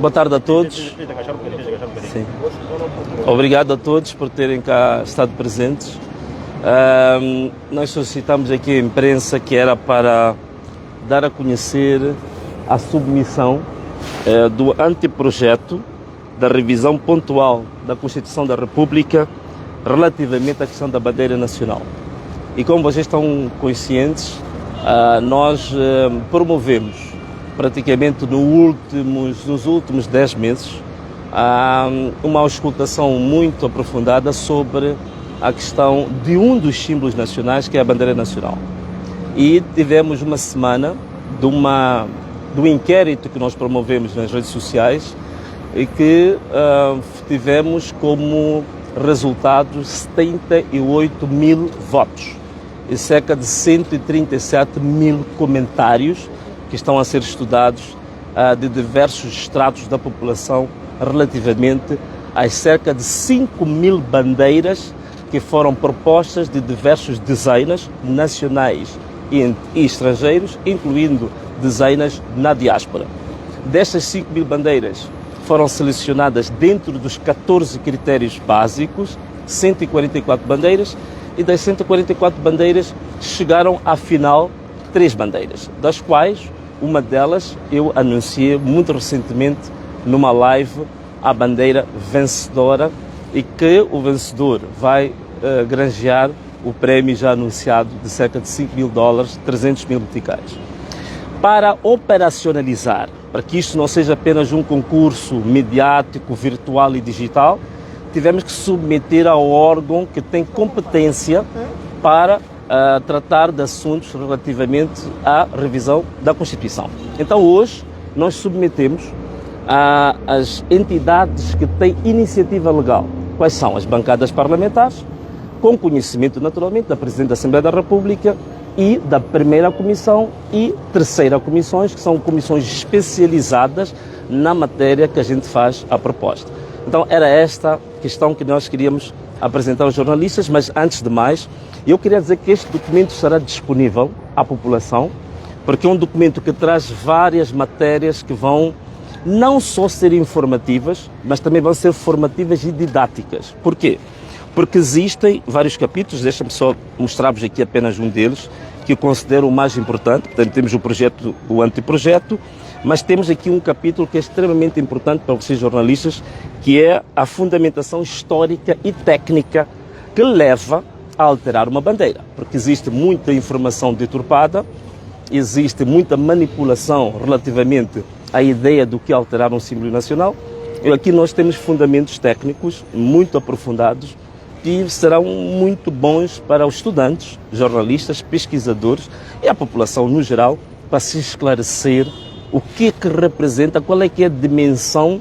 Boa tarde a todos. Sim. Obrigado a todos por terem cá estado presentes. Nós solicitamos aqui a imprensa que era para dar a conhecer a submissão do anteprojeto da revisão pontual da Constituição da República relativamente à questão da bandeira nacional. E como vocês estão conscientes, nós promovemos praticamente nos últimos 10 meses uma auscultação muito aprofundada sobre a questão de um dos símbolos nacionais, que é a bandeira nacional. E tivemos uma semana do inquérito que nós promovemos nas redes sociais e que tivemos como resultado 78 mil votos e cerca de 137 mil comentários que estão a ser estudados de diversos estratos da população relativamente às cerca de 5 mil bandeiras que foram propostas de diversos designers nacionais e estrangeiros, incluindo designers na diáspora. Destas 5 mil bandeiras foram selecionadas dentro dos 14 critérios básicos, 144 bandeiras, e das 144 bandeiras chegaram à final 3 bandeiras, das quais uma delas eu anunciei muito recentemente numa live, a bandeira vencedora, e que o vencedor vai granjear o prémio já anunciado de cerca de 5 mil dólares, 300 mil meticais. Para operacionalizar, para que isto não seja apenas um concurso mediático, virtual e digital, tivemos que submeter ao órgão que tem competência para tratar de assuntos relativamente à revisão da Constituição. Então hoje nós submetemos às entidades que têm iniciativa legal. Quais são? As bancadas parlamentares, com conhecimento naturalmente da Presidente da Assembleia da República e da Primeira Comissão e Terceira Comissões, que são comissões especializadas na matéria que a gente faz a proposta. Então era esta questão que nós queríamos apresentar aos jornalistas, mas antes de mais, eu queria dizer que este documento estará disponível à população, porque é um documento que traz várias matérias que vão não só ser informativas, mas também vão ser formativas e didáticas. Por quê? Porque existem vários capítulos, deixa-me só mostrar-vos aqui apenas um deles, que eu considero o mais importante. Portanto, temos o projeto, o anteprojeto, mas temos aqui um capítulo que é extremamente importante para vocês jornalistas, que é a fundamentação histórica e técnica que leva a alterar uma bandeira. Porque existe muita informação deturpada, existe muita manipulação relativamente à ideia do que alterar um símbolo nacional. E aqui nós temos fundamentos técnicos muito aprofundados e serão muito bons para os estudantes, jornalistas, pesquisadores e a população no geral, para se esclarecer o que representa, qual é que é a dimensão,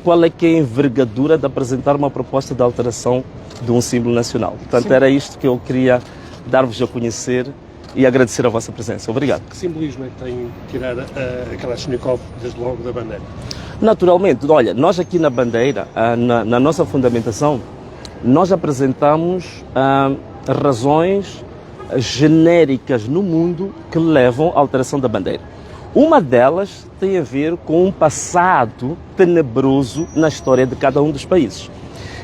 qual é que é a envergadura de apresentar uma proposta de alteração de um símbolo nacional. Portanto, sim, era isto que eu queria dar-vos a conhecer e agradecer a vossa presença. Obrigado. Que simbolismo é que tem tirar a Kalashnikov desde logo da bandeira? Naturalmente, olha, nós aqui na bandeira, na nossa fundamentação, nós apresentamos razões genéricas no mundo que levam à alteração da bandeira. Uma delas tem a ver com um passado tenebroso na história de cada um dos países.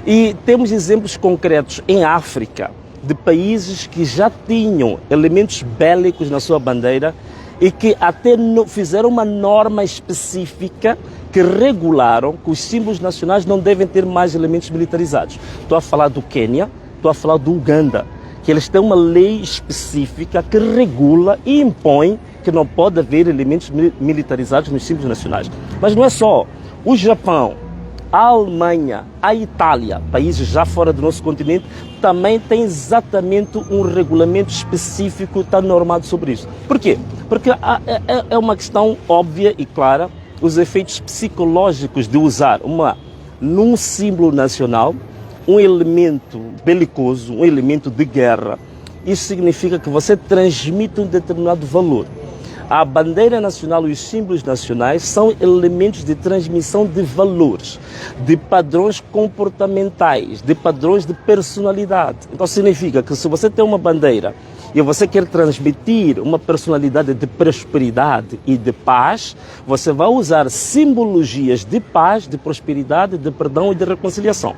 E temos exemplos concretos em África, de países que já tinham elementos bélicos na sua bandeira e que até fizeram uma norma específica que regularam que os símbolos nacionais não devem ter mais elementos militarizados. Estou a falar do Quênia, estou a falar do Uganda, que eles têm uma lei específica que regula e impõe que não pode haver elementos militarizados nos símbolos nacionais. Mas não é só. O Japão, a Alemanha, a Itália, países já fora do nosso continente, também tem exatamente um regulamento específico, está normado sobre isso. Por quê? Porque é uma questão óbvia e clara, os efeitos psicológicos de usar num símbolo nacional um elemento belicoso, um elemento de guerra. Isso significa que você transmite um determinado valor. A bandeira nacional e os símbolos nacionais são elementos de transmissão de valores, de padrões comportamentais, de padrões de personalidade. Então significa que se você tem uma bandeira e você quer transmitir uma personalidade de prosperidade e de paz, você vai usar simbologias de paz, de prosperidade, de perdão e de reconciliação.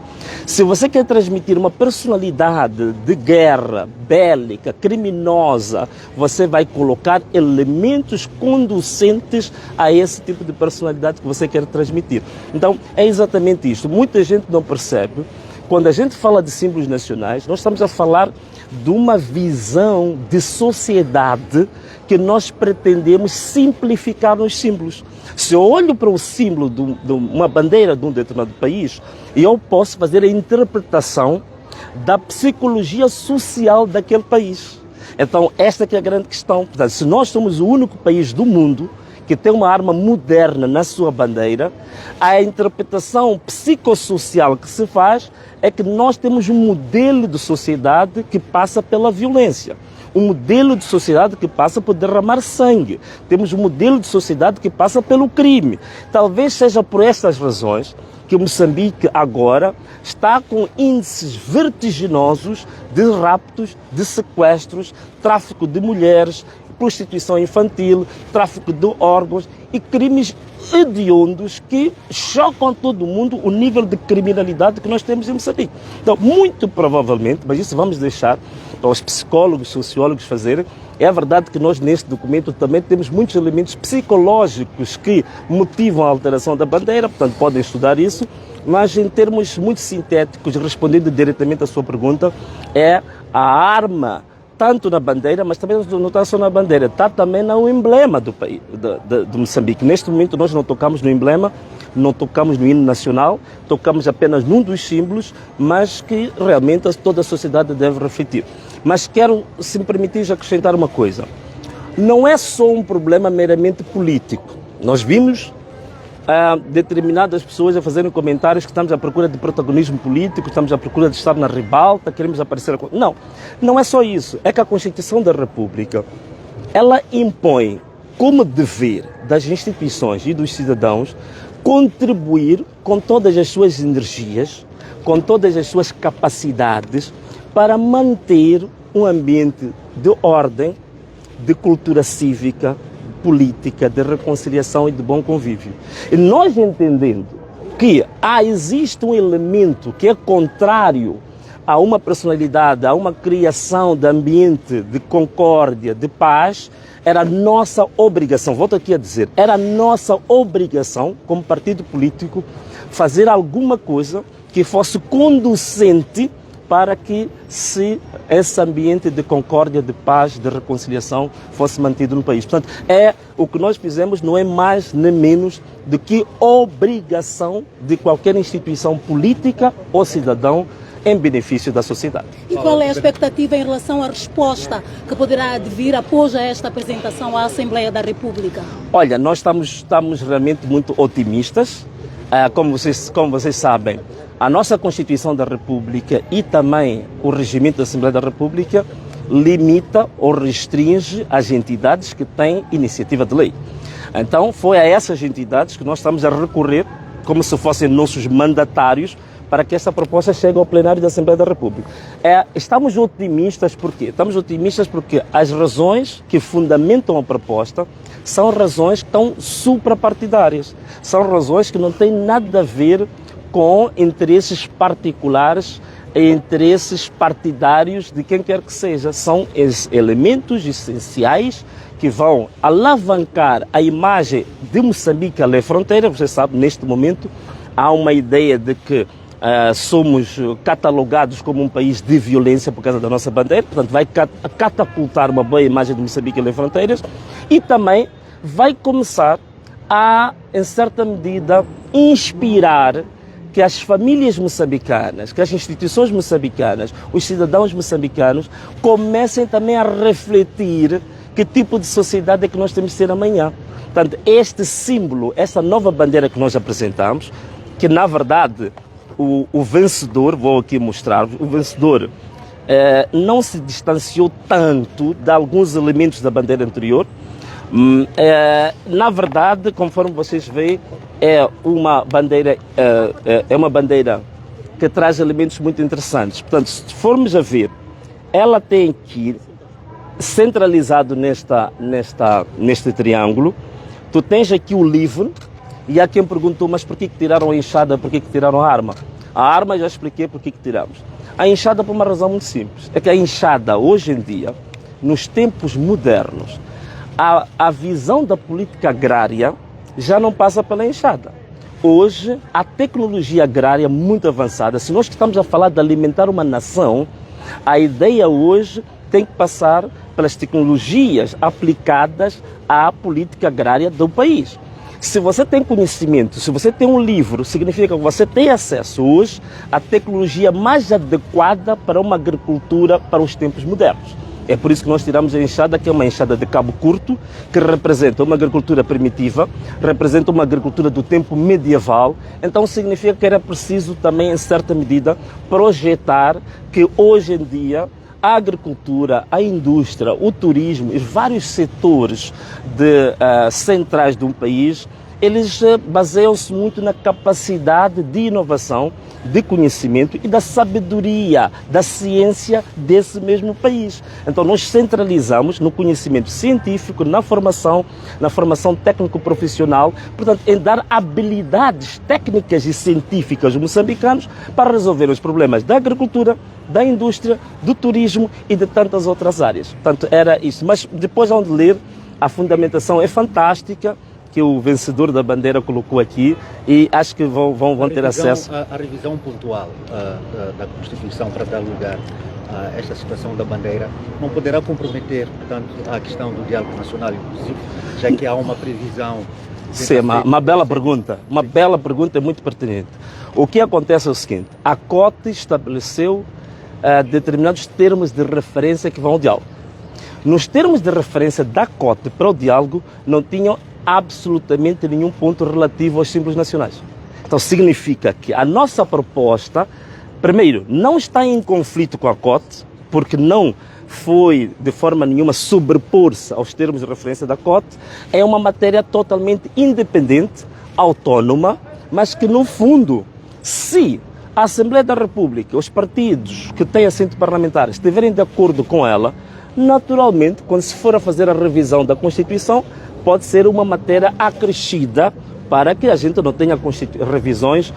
Se você quer transmitir uma personalidade de guerra, bélica, criminosa, você vai colocar elementos conducentes a esse tipo de personalidade que você quer transmitir. Então, é exatamente isto. Muita gente não percebe. Quando a gente fala de símbolos nacionais, nós estamos a falar de uma visão de sociedade que nós pretendemos simplificar nos símbolos. Se eu olho para o símbolo de uma bandeira de um determinado país, eu posso fazer a interpretação da psicologia social daquele país. Então, esta que é a grande questão. Portanto, se nós somos o único país do mundo que tem uma arma moderna na sua bandeira, a interpretação psicossocial que se faz é que nós temos um modelo de sociedade que passa pela violência, um modelo de sociedade que passa por derramar sangue, temos um modelo de sociedade que passa pelo crime. Talvez seja por estas razões que Moçambique agora está com índices vertiginosos de raptos, de sequestros, tráfico de mulheres, prostituição infantil, tráfico de órgãos e crimes hediondos que chocam todo mundo o nível de criminalidade que nós temos em Moçambique. Então, muito provavelmente, mas isso vamos deixar para os psicólogos, sociólogos fazerem, é verdade que nós neste documento também temos muitos elementos psicológicos que motivam a alteração da bandeira, portanto podem estudar isso, mas em termos muito sintéticos, respondendo diretamente à sua pergunta, é a arma tanto na bandeira, mas também não está só na bandeira, está também no emblema do país, de Moçambique. Neste momento nós não tocamos no emblema, não tocamos no hino nacional, tocamos apenas num dos símbolos, mas que realmente toda a sociedade deve refletir. Mas quero, se me permitir, acrescentar uma coisa. Não é só um problema meramente político. Nós vimos determinadas pessoas a fazerem comentários que estamos à procura de protagonismo político, estamos à procura de estar na ribalta, queremos aparecer... Não, não é só isso. É que a Constituição da República, ela impõe como dever das instituições e dos cidadãos contribuir com todas as suas energias, com todas as suas capacidades para manter um ambiente de ordem, de cultura cívica, política, de reconciliação e de bom convívio. E nós entendendo que existe um elemento que é contrário a uma personalidade, a uma criação de ambiente de concórdia, de paz, era nossa obrigação, volto aqui a dizer, era nossa obrigação como partido político fazer alguma coisa que fosse conducente para que esse ambiente de concórdia, de paz, de reconciliação fosse mantido no país. Portanto, o que nós fizemos não é mais nem menos do que obrigação de qualquer instituição política ou cidadão em benefício da sociedade. E qual é a expectativa em relação à resposta que poderá advir após esta apresentação à Assembleia da República? Olha, nós estamos realmente muito otimistas. Como vocês sabem, a nossa Constituição da República e também o regimento da Assembleia da República limita ou restringe as entidades que têm iniciativa de lei. Então, foi a essas entidades que nós estamos a recorrer, como se fossem nossos mandatários, para que essa proposta chegue ao plenário da Assembleia da República. Estamos otimistas por quê? Estamos otimistas porque as razões que fundamentam a proposta são razões que estão suprapartidárias. São razões que não têm nada a ver com interesses particulares e interesses partidários de quem quer que seja. São elementos essenciais que vão alavancar a imagem de Moçambique além fronteira. Você sabe, neste momento, há uma ideia de que somos catalogados como um país de violência por causa da nossa bandeira, portanto vai catapultar uma boa imagem de Moçambique além fronteiras e também vai começar a, em certa medida, inspirar que as famílias moçambicanas, que as instituições moçambicanas, os cidadãos moçambicanos comecem também a refletir que tipo de sociedade é que nós temos de ser amanhã. Portanto, este símbolo, essa nova bandeira que nós apresentamos, que na verdade o vencedor, vou aqui mostrar-vos, o vencedor não se distanciou tanto de alguns elementos da bandeira anterior. Na verdade, conforme vocês veem, é uma bandeira que traz elementos muito interessantes. Portanto, se formos a ver, ela tem aqui centralizado neste triângulo, tu tens aqui o livro, e há quem perguntou, mas por que tiraram a enxada, por que tiraram a arma? A arma já expliquei por que tiramos. A enxada por uma razão muito simples, é que a enxada hoje em dia, nos tempos modernos, a visão da política agrária já não passa pela enxada. Hoje, a tecnologia agrária é muito avançada. Se nós estamos a falar de alimentar uma nação, a ideia hoje tem que passar pelas tecnologias aplicadas à política agrária do país. Se você tem conhecimento, se você tem um livro, significa que você tem acesso hoje à tecnologia mais adequada para uma agricultura para os tempos modernos. É por isso que nós tiramos a enxada, que é uma enxada de cabo curto, que representa uma agricultura primitiva, representa uma agricultura do tempo medieval. Então significa que era preciso também, em certa medida, projetar que hoje em dia a agricultura, a indústria, o turismo e vários setores centrais de um país, eles baseiam-se muito na capacidade de inovação, de conhecimento e da sabedoria, da ciência desse mesmo país. Então nós centralizamos no conhecimento científico, na formação técnico-profissional, portanto, em dar habilidades técnicas e científicas aos moçambicanos para resolver os problemas da agricultura, da indústria, do turismo e de tantas outras áreas. Portanto, era isso. Mas depois vão ler, a fundamentação é fantástica, que o vencedor da bandeira colocou aqui, e acho que vão ter acesso. A revisão pontual da Constituição para dar lugar a esta situação da bandeira não poderá comprometer, portanto, a questão do diálogo nacional inclusive, já que há uma previsão. Sim, uma bela pergunta. Uma bela pergunta, é muito pertinente. O que acontece é o seguinte: a COTE estabeleceu determinados termos de referência que vão ao diálogo. Nos termos de referência da COTE para o diálogo não tinham absolutamente nenhum ponto relativo aos símbolos nacionais. Então significa que a nossa proposta, primeiro, não está em conflito com a COTE, porque não foi de forma nenhuma sobrepor-se aos termos de referência da COTE, é uma matéria totalmente independente, autônoma, mas que no fundo, se a Assembleia da República, os partidos que têm assento parlamentar estiverem de acordo com ela, naturalmente, quando se for a fazer a revisão da Constituição, pode ser uma matéria acrescida para que a gente não tenha revisões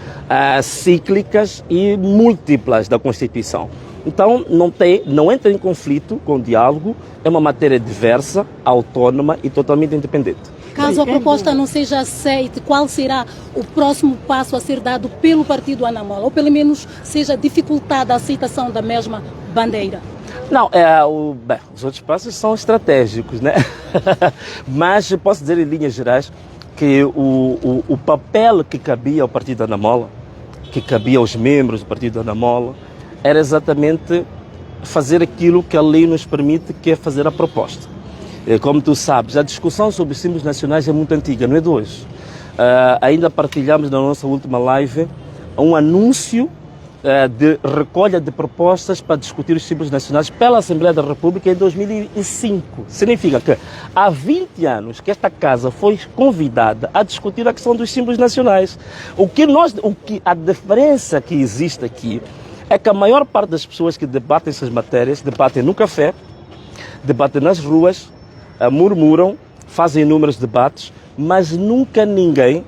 cíclicas e múltiplas da Constituição. Então, não entra em conflito com o diálogo, é uma matéria diversa, autônoma e totalmente independente. Caso a proposta não seja aceita, qual será o próximo passo a ser dado pelo partido Anamola? Ou pelo menos seja dificultada a aceitação da mesma bandeira? Não, os outros passos são estratégicos, né? Mas posso dizer em linhas gerais que o papel que cabia ao partido Anamola, que cabia aos membros do partido Anamola, era exatamente fazer aquilo que a lei nos permite, que é fazer a proposta. Como tu sabes, a discussão sobre os símbolos nacionais é muito antiga, não é de hoje. Ainda partilhamos na nossa última live um anúncio de recolha de propostas para discutir os símbolos nacionais pela Assembleia da República em 2005. Significa que há 20 anos que esta casa foi convidada a discutir a questão dos símbolos nacionais. A diferença que existe aqui é que a maior parte das pessoas que debatem essas matérias debatem no café, debatem nas ruas, murmuram, fazem inúmeros debates, mas nunca ninguém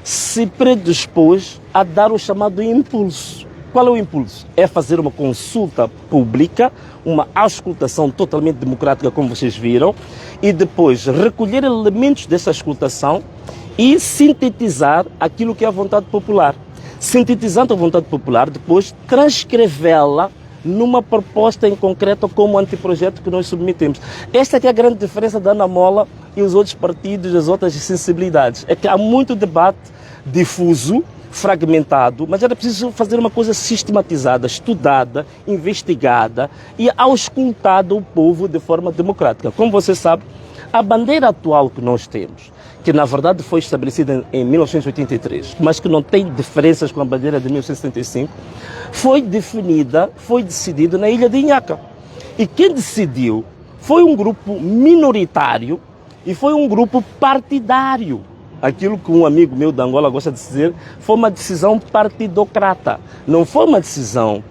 se predispôs a dar o chamado impulso. Qual é o impulso? É fazer uma consulta pública, uma auscultação totalmente democrática, como vocês viram, e depois recolher elementos dessa auscultação e sintetizar aquilo que é a vontade popular. Sintetizando a vontade popular, depois transcrevê-la numa proposta em concreto como anteprojeto que nós submetemos. Esta é a grande diferença da Anamola e os outros partidos, as outras sensibilidades. É que há muito debate difuso, fragmentado, mas era preciso fazer uma coisa sistematizada, estudada, investigada e auscultada o povo de forma democrática. Como você sabe, a bandeira atual que nós temos, que na verdade foi estabelecida em 1983, mas que não tem diferenças com a bandeira de 1975, foi decidida na ilha de Inhaca. E quem decidiu foi um grupo minoritário e foi um grupo partidário. Aquilo que um amigo meu da Angola gosta de dizer, foi uma decisão partidocrata. Não foi uma decisão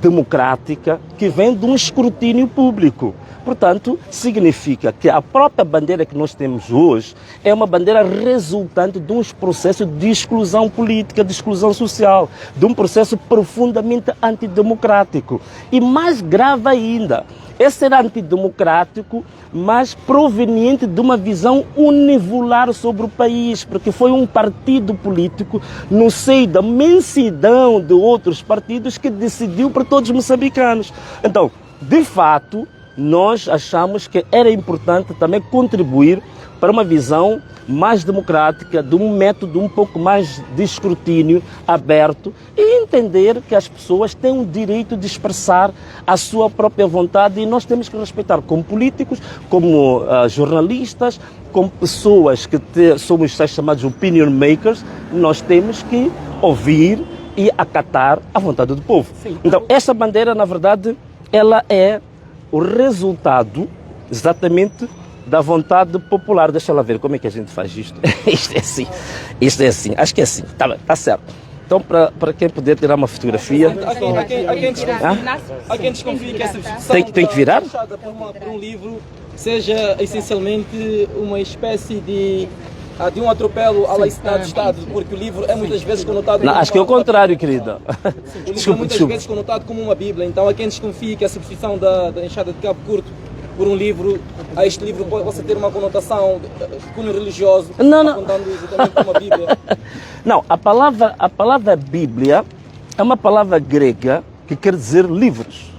democrática que vem de um escrutínio público. Portanto, significa que a própria bandeira que nós temos hoje é uma bandeira resultante de um processo de exclusão política, de exclusão social, de um processo profundamente antidemocrático. E mais grave ainda, esse era antidemocrático, mas proveniente de uma visão univolar sobre o país, porque foi um partido político no seio da imensidão de outros partidos que decidiu para todos os moçambicanos. Então, de fato, nós achamos que era importante também contribuir para uma visão mais democrática, de um método um pouco mais de escrutínio aberto e entender que as pessoas têm o direito de expressar a sua própria vontade e nós temos que respeitar como políticos, como jornalistas, como pessoas que somos chamados opinion makers, nós temos que ouvir e acatar a vontade do povo. Sim. Então, essa bandeira, na verdade, ela é o resultado exatamente da vontade popular. Deixa eu ver como é que a gente faz isto. Isto é assim, acho que é assim, tá certo. Então, para quem puder tirar uma fotografia... Há quem desconfie que essa substituição tem que virar? Por um livro seja essencialmente uma espécie de um atropelo à laicidade do Estado, porque o livro é muitas vezes conotado... Não, acho que é o contrário, querida. O livro é muitas vezes conotado como uma Bíblia, então há quem desconfie que a substituição da Enxada de Cabo Curto por um livro, este livro possa ter uma conotação de cunho religioso, apontando exatamente como uma Bíblia. Não, a palavra Bíblia é uma palavra grega que quer dizer livros.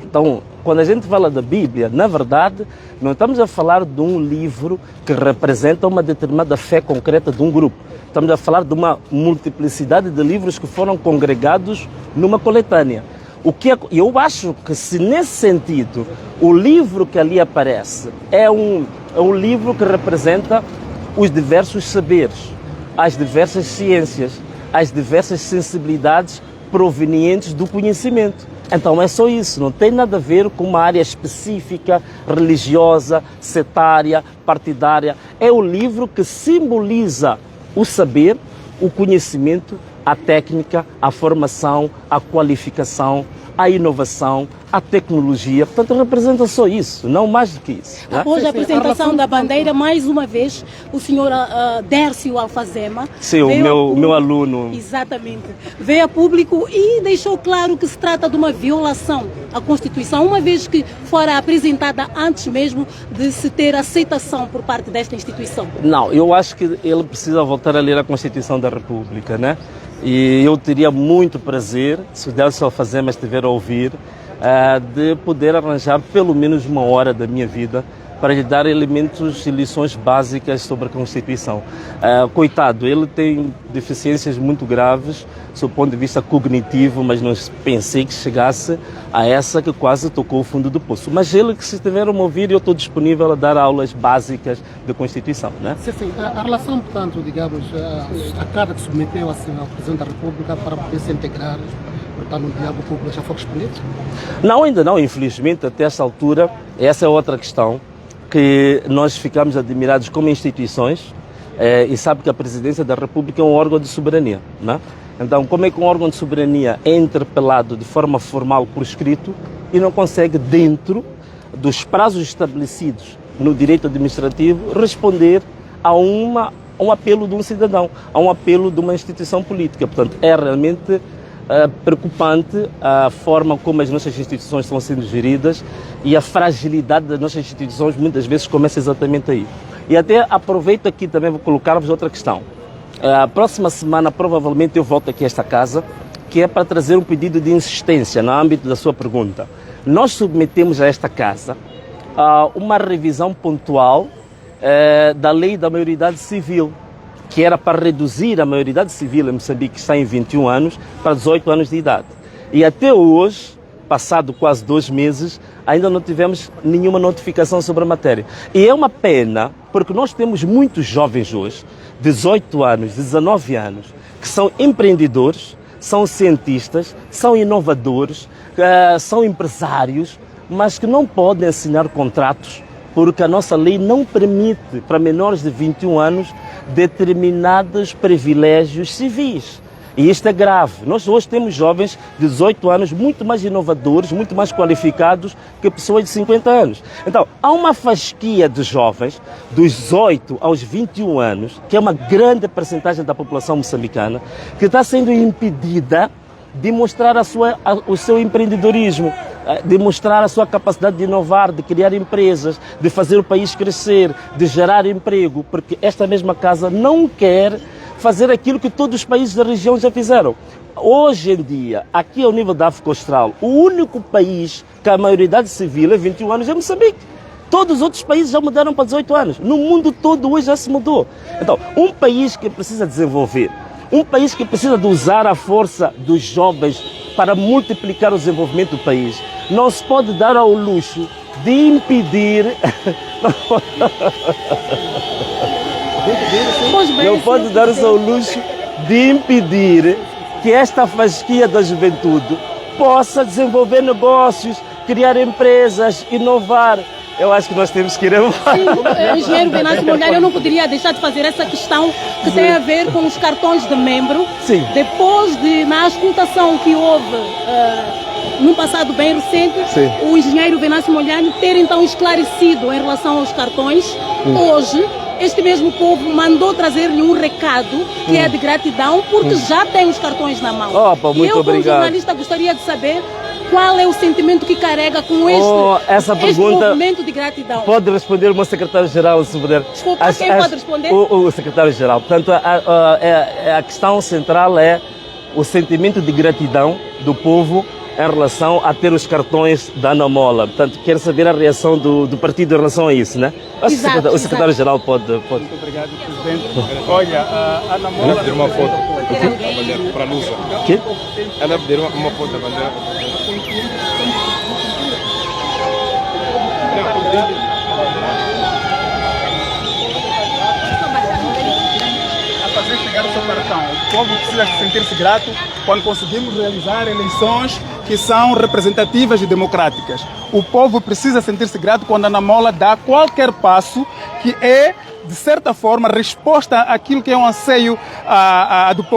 Então, quando a gente fala da Bíblia, na verdade, não estamos a falar de um livro que representa uma determinada fé concreta de um grupo. Estamos a falar de uma multiplicidade de livros que foram congregados numa coletânea. Eu acho que se nesse sentido o livro que ali aparece é um livro que representa os diversos saberes, as diversas ciências, as diversas sensibilidades provenientes do conhecimento. Então é só isso, não tem nada a ver com uma área específica, religiosa, setária, partidária. É o livro que simboliza o saber, o conhecimento, a técnica, a formação, a qualificação, a inovação, a tecnologia. Portanto, representa só isso, não mais do que isso. Após a apresentação da bandeira, mais uma vez, o senhor Dércio Alfazema... Sim, o meu aluno. Exatamente. Veio a público e deixou claro que se trata de uma violação à Constituição, uma vez que fora apresentada antes mesmo de se ter aceitação por parte desta instituição. Não, eu acho que ele precisa voltar a ler a Constituição da República, né? E eu teria muito prazer, se o Dércio Alfazema estiver a ouvir, de poder arranjar pelo menos uma hora da minha vida para lhe dar elementos e lições básicas sobre a Constituição. Coitado, ele tem deficiências muito graves, do ponto de vista cognitivo, mas não pensei que chegasse a essa que quase tocou o fundo do poço. Mas ele, que se estiver a ouvir, eu estou disponível a dar aulas básicas da Constituição, né? Sim, a relação, portanto, digamos, a carta que submeteu ao Presidente da República para poder se integrar, portanto, no diálogo público, já foi respondido? Não, ainda não, infelizmente, até esta altura. Essa é outra questão que nós ficamos admirados como instituições e sabe que a Presidência da República é um órgão de soberania, né? Então, como é que um órgão de soberania é interpelado de forma formal por escrito e não consegue, dentro dos prazos estabelecidos no direito administrativo, responder a um apelo de um cidadão, a um apelo de uma instituição política? Portanto, é realmente preocupante a forma como as nossas instituições estão sendo geridas e a fragilidade das nossas instituições muitas vezes começa exatamente aí. E até aproveito aqui também, vou colocar-vos outra questão. A próxima semana, provavelmente, eu volto aqui a esta casa, que é para trazer um pedido de insistência no âmbito da sua pergunta. Nós submetemos a esta casa uma revisão pontual da lei da maioridade civil, que era para reduzir a maioridade civil em Moçambique, que está em 21 anos, para 18 anos de idade. E até hoje, passado quase 2 meses, ainda não tivemos nenhuma notificação sobre a matéria. E é uma pena, porque nós temos muitos jovens hoje, 18 anos, 19 anos, que são empreendedores, são cientistas, são inovadores, são empresários, mas que não podem assinar contratos porque a nossa lei não permite para menores de 21 anos determinados privilégios civis. E isto é grave. Nós hoje temos jovens de 18 anos muito mais inovadores, muito mais qualificados que pessoas de 50 anos. Então, há uma fasquia de jovens dos 18 aos 21 anos, que é uma grande percentagem da população moçambicana, que está sendo impedida de mostrar o seu empreendedorismo, de mostrar a sua capacidade de inovar, de criar empresas, de fazer o país crescer, de gerar emprego, porque esta mesma casa não quer fazer aquilo que todos os países da região já fizeram. Hoje em dia, aqui ao nível da África Austral, o único país que a maioridade civil é 21 anos é Moçambique. Todos os outros países já mudaram para 18 anos. No mundo todo hoje já se mudou. Então, um país que precisa desenvolver, um país que precisa de usar a força dos jovens para multiplicar o desenvolvimento do país, não se pode dar ao luxo de impedir... Não pode dar-se ao luxo de impedir que esta fasquia da juventude possa desenvolver negócios, criar empresas, inovar. Eu acho que nós temos que ir embora. Sim, engenheiro Venâncio Molhado, eu não poderia deixar de fazer essa questão que tem a ver com os cartões de membro. Sim. Depois na auscultação que houve num passado bem recente, sim, o engenheiro Venâncio Molhado ter então esclarecido em relação aos cartões. Hoje, este mesmo povo mandou trazer-lhe um recado que é de gratidão, porque já tem os cartões na mão. Opa, muito eu, como obrigado. jornalista, gostaria de saber qual é o sentimento que carrega com essa este pergunta movimento de gratidão. Pode responder o meu secretário-geral, se puder. Desculpa, quem pode responder? O secretário-geral. Portanto, a questão central é o sentimento de gratidão do povo em relação a ter os cartões da Anamola. Portanto, quero saber a reação do partido em relação a isso, né? Exato, o secretário-geral pode... Muito obrigado, Presidente. Olha, a Anamola... Ela pedir uma foto para a Lusa. Que? Ela pedir uma foto da bandeira. A fazer chegar o seu cartão. O povo precisa sentir-se grato quando conseguimos realizar eleições que são representativas e democráticas. O povo precisa sentir-se grato quando a Anamola dá qualquer passo que é, de certa forma, resposta àquilo que é um anseio do povo.